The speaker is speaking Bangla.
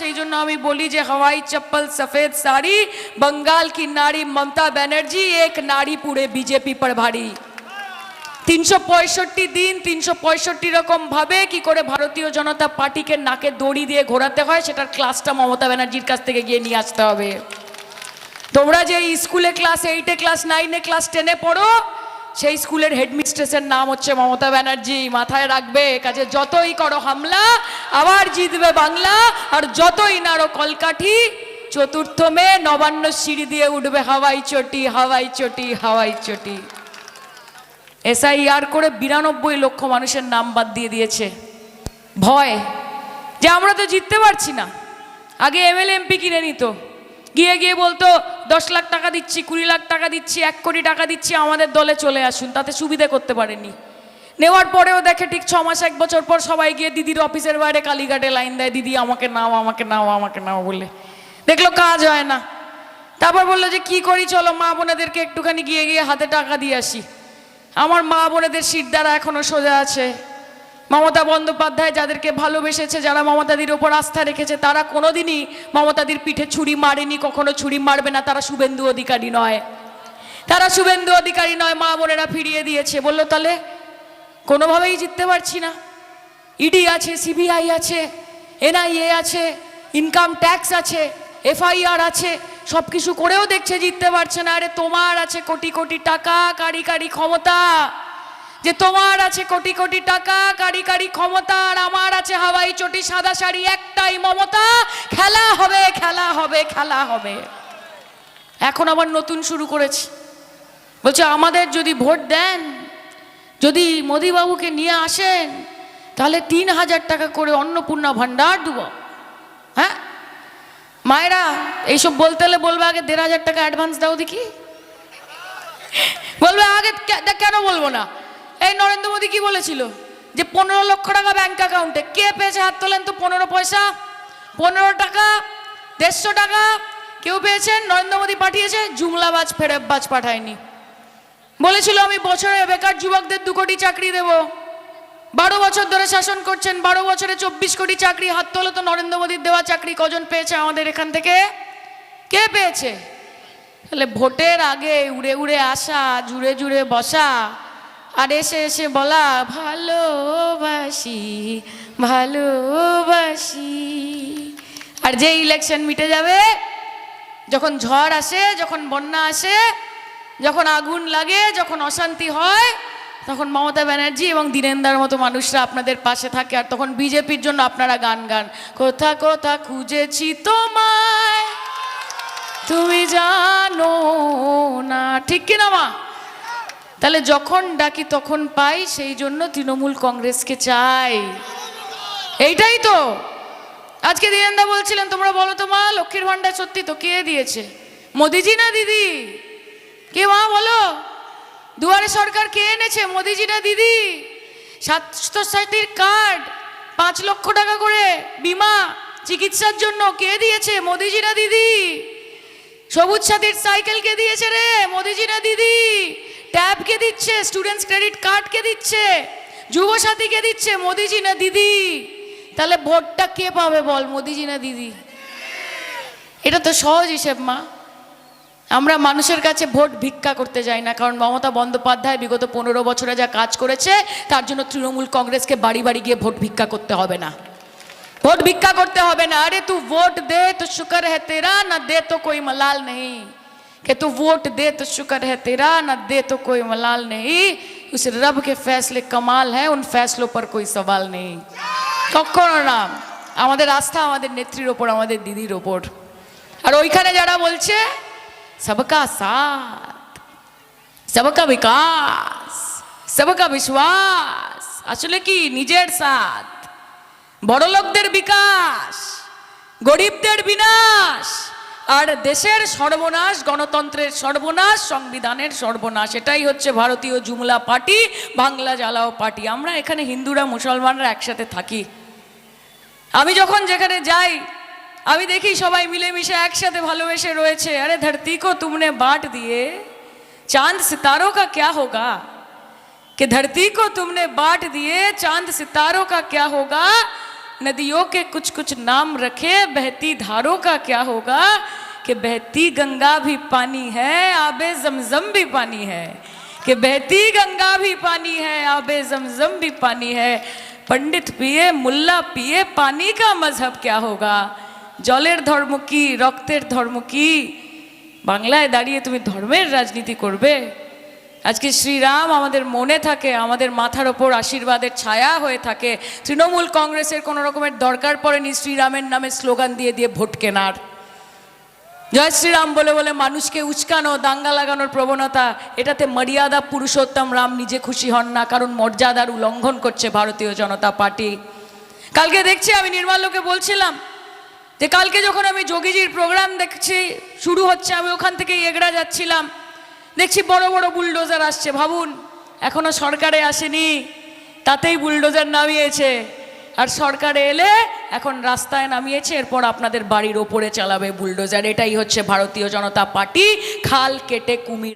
সেই জন্য আমি বলি যে हवाई चप्पल सफेद साड़ी बंगाल की नारी ममता बनर्जी एक नारी पूरे बीजेपी पर भारी 365 दिन 365 রকম ভাবে কি করে ভারতীয় জনতা পার্টিকে নাকে দড়ি দিয়ে ঘোরাতে হয় সেটার ক্লাসটা মমতা ব্যানার্জির কাছ থেকে গিয়ে নিয়ে আসতে হবে। তোমরা যে স্কুলে ক্লাস 8 ক্লাস 9 ক্লাস 10 পড়ো সেই স্কুলের হেডমিস্ট্রেসের নাম হচ্ছে মমতা ব্যানার্জি, মাথায় রাখবে। কাজে যতই করো হামলা আবার জিতবে বাংলা, আর যতই নাড়ো কলকাঠি চতুর্থ মে নবান্ন সিঁড়ি দিয়ে উঠবে হাওয়াই চটি হাওয়াই চটি হাওয়াই চটি। SIR করে 92 লক্ষ মানুষের নাম বাদ দিয়ে দিয়েছে ভয় যে আমরা তো জিততে পারছি না। আগে MLA MP কিনে নিত, গিয়ে গিয়ে বলতো 10 লাখ টাকা দিচ্ছি 20 লাখ টাকা দিচ্ছি 1 কোটি টাকা দিচ্ছি আমাদের দলে চলে আসুন, তাতে সুবিধা করতে পারেনি। নেওয়ার পরেও দেখে ঠিক 6 মাস 1 বছর পর সবাই গিয়ে দিদির অফিসের বাইরে কালীঘাটে লাইন দেয়, দিদি আমাকে নাও আমাকে নাও আমাকে নাও বলে। দেখলো কাজ হয় না, তারপর বললো যে কি করি চলো মা বোনেদেরকে একটুখানি গিয়ে গিয়ে হাতে টাকা দিয়ে আসি। আমার মা বোনেদের শির দ্বারা এখনো সোজা আছে। মমতা বন্দ্যোপাধ্যায় যাদেরকে ভালোবেসেছে, যারা মমতাদির ওপর আস্থা রেখেছে, তারা কোনোদিনই মমতাদির পিঠে ছুরি মারেনি, কখনো ছুরি মারবে না। তারা শুভেন্দু অধিকারী নয়, তারা শুভেন্দু অধিকারী নয়। মা বোনেরা ফিরিয়ে দিয়েছে। বললো তাহলে কোনোভাবেই জিততে পারছি না, ইডি আছে, CBI আছে, NIA আছে, ইনকাম ট্যাক্স আছে, FIR আছে, সব কিছু করেও দেখছে জিততে পারছে না। আরে তোমার আছে কোটি কোটি টাকা, কারি কারি ক্ষমতা, যে তোমার আছে কোটি কোটি টাকা কারি কারি ক্ষমতা, আর আমার আছে হাওয়াই চটি সাদা শাড়ি, একটাই মমতা। খেলা হবে খেলা হবে খেলা হবে। এখন আবার নতুন শুরু করেছে, বলছে আমাদের যদি ভোট দেন, যদি মোদিবাবুকে নিয়ে আসেন, তাহলে 3000 টাকা করে অন্নপূর্ণা ভান্ডার দেবো। হ্যাঁ মায়েরা এইসব বলতে হলে বলবে আগে 1500 টাকা অ্যাডভান্স দাও দেখি, বলবে আগে। কেন বলবো না? এই নরেন্দ্র মোদী কি বলেছিল যে 15 লক্ষ টাকা ব্যাংক অ্যাকাউন্টে, কে পেয়েছে হাত তোলেন তো? 15 পয়সা, 15 টাকা, 150 টাকা কেউ পেয়েছেন? নরেন্দ্র মোদী পাঠিয়েছে, জুমলাবাজ ফেরেববাজ পাঠায়নি। বলেছিল আমি বছরে বেকার যুবকদের 2 কোটি চাকরি দেব। 12 বছর ধরে শাসন করছেন, 12 বছরে 24 কোটি চাকরি। হাত তোলো তো নরেন্দ্র মোদীর দেওয়া চাকরি কজন পেয়েছে আমাদের এখান থেকে? কে পেয়েছে? তাহলে ভোটের আগে উড়ে উড়ে আসা, জুড়ে জুড়ে বসা, আর এসে এসে বলা ভালোবাসি ভালোবাসি। আর যে ইলেকশন মিটে যাবে, যখন ঝড় আসে, যখন বন্যা আসে, যখন আগুন লাগে, যখন অশান্তি হয়, তখন মমতা ব্যানার্জি এবং দীনেন্দার মতো মানুষরা আপনাদের পাশে থাকে। আর তখন বিজেপির জন্য আপনারা গান গান, কোথা কোথা খুঁজেছি তোমায় তুমি জানো না, ঠিক কিনা মা? তাহলে যখন ডাকি তখন পাই, সেই জন্য তৃণমূল কংগ্রেসকে চাই। এইটাই তো আজকে দীনেন্দা বলছিলেন। তোমরা বলো তো মা, লক্ষ্মীর ভান্ডার সত্যি তো কে দিয়েছে? মোদিজি না দিদি? কে মা বলো? দুয়ারে সরকার কে এনেছে? মোদিজি না দিদি? স্বাস্থ্যসাথীর কার্ড 5 লক্ষ টাকা করে বিমা চিকিৎসার জন্য কে দিয়েছে? মোদিজি না দিদি? সবুজ সাথীর সাইকেল কে দিয়েছে রে? মোদিজি না দিদি? ট্যাব কে দিচ্ছে? স্টুডেন্টস ক্রেডিট কার্ড কে দিচ্ছে? যুব সাথী কে দিচ্ছে? মোদিজি না দিদি? তাহলে ভোটটা কে পাবে বল, মোদিজি না দিদি? এটা তো সহজ হিসেব মা। আমরা মানুষের কাছে ভোট ভিক্ষা করতে যাই না, কারণ মমতা বন্দ্যোপাধ্যায় বিগত 15 বছরে যা কাজ করেছে তার জন্য তৃণমূল কংগ্রেসকে বাড়ি বাড়ি গিয়ে ভোট ভিক্ষা করতে হবে না, ভোট ভিক্ষা করতে হবে না। আরে তু ভোট দে তো শুক্র है तेरा, ना दे तो कोई मलाल नहीं। कि तू वोट दे तो शुक्र है तेरा, ना दे तो कोई मलाल नहीं। उस रब के फैसले कमाल है, उन फैसलों पर कोई सवाल नहीं। কখনো না। আমাদের আস্থা আমাদের নেত্রীর ওপর, আমাদের দিদির ওপর। আর ওইখানে যারা বলছে सबका साथ, सबका विकास, सबका विश्वास, আসলে কি নিজের সাথ, বড়লোকদের বিকাশ, গরিবদের বিনাশ, আর দেশের সর্বনাশ, গণতন্ত্রের সর্বনাশ, সংবিধানের সর্বনাশ। এটাই হচ্ছে ভারতীয় জুমলা পার্টি, বাংলা জ্বালাও পার্টি। আমরা এখানে হিন্দুরা মুসলমানরা একসাথে থাকি। আমি যখন যেখানে যাই আমি দেখি সবাই মিলেমিশে একসাথে ভালোবেসে রয়েছে। আরে ধরती को तुमने बांट दिए, चांद सितारों का क्या होगा? कि धरती को तुमने बांट दिए, चांद सितारों का क्या होगा? नदियों के कुछ कुछ नाम रखे, बहती धारों का क्या होगा, कि बहती गंगा भी पानी है, आबे जमजम भी पानी है, कि बहती गंगा भी पानी है, आबे जमजम भी पानी है। पंडित पिए मुल्ला पिए, पानी का मजहब क्या होगा, जलेर धर्म की, रक्तेर धर्म की। বাংলায় দাঁড়িয়ে তুমি ধর্মের রাজনীতি করবে? আজকে শ্রীরাম আমাদের মনে থাকে, আমাদের মাথার ওপর আশীর্বাদের ছায়া হয়ে থাকে। তৃণমূল কংগ্রেসের কোনো রকমের দরকার পড়েনি শ্রীরামের নামে স্লোগান দিয়ে দিয়ে ভোট কেনার। জয় শ্রীরাম বলে বলে মানুষকে উস্কানো, দাঙ্গা লাগানোর প্রবণতা, এটাতে মর্যাদা পুরুষোত্তম রাম নিজে খুশি হন না, কারণ মর্যাদার উল্লঙ্ঘন করছে ভারতীয় জনতা পার্টি। কালকে দেখছি, আমি নির্মাল্যকে বলছিলাম যে কালকে যখন আমি যোগীজির প্রোগ্রাম দেখছি শুরু হচ্ছে, আমি ওখান থেকে এগড়া যাচ্ছিলাম, দেখছি বড় বড় বুলডোজার আসছে। ভাবুন, এখনো সরকারে আসেনি, তাতেই বুলডোজার নামিয়েছে। আর সরকারে এলে এখন রাস্তায় নামিয়েছে, এরপর আপনাদের বাড়ির ওপরে চালাবে বুলডোজার। এটাই হচ্ছে ভারতীয় জনতা পার্টি, খাল কেটে কুমির।